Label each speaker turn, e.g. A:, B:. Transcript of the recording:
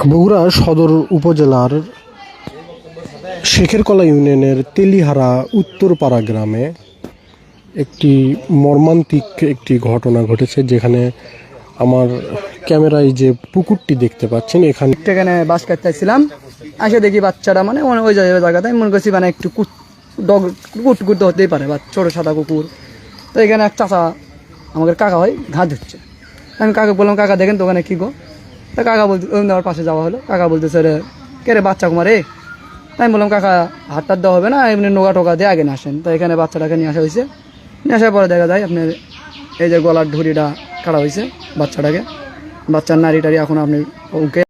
A: বগুড়া সদর উপজেলার শেখেরকলা ইউনিয়নের তেলিহারা উত্তরপাড়া গ্রামে একটি মর্মান্তিক একটি ঘটনা ঘটেছে, যেখানে আমার ক্যামেরায় যে পুকুরটি দেখতে পাচ্ছেন
B: এখানে বাস কাটতেছিলাম, আসে দেখি বাচ্চাটা মানে ওই জায়গাতে মনে করছি মানে একটু কুট হতেই পারে বা ছোটো সাদা কুকুর। তো এখানে এক চাচা আমাদের কাকা হয় ঘাস ধরছে। আমি কাকা বললাম, কাকা দেখেন তো ওখানে কী গো? তা কাকা বলতে আমার পাশে যাওয়া হলো। কাকা বলতেছে রে কে রে বাচ্চা কুমার রে? আমি বললাম কাকা হাত টাত দেওয়া হবে না, এমনি নোকা টোকা দিয়ে আগে নিয়ে আসেন। তো এখানে বাচ্চাটাকে নিয়ে আসা হয়েছে। নিয়ে আসার পরে দেখা যায় আপনার এই যে গলার ঢুড়িটা কাটা হয়েছে বাচ্চাটাকে, বাচ্চার নাড়ি টাড়ি এখন আপনি ওকে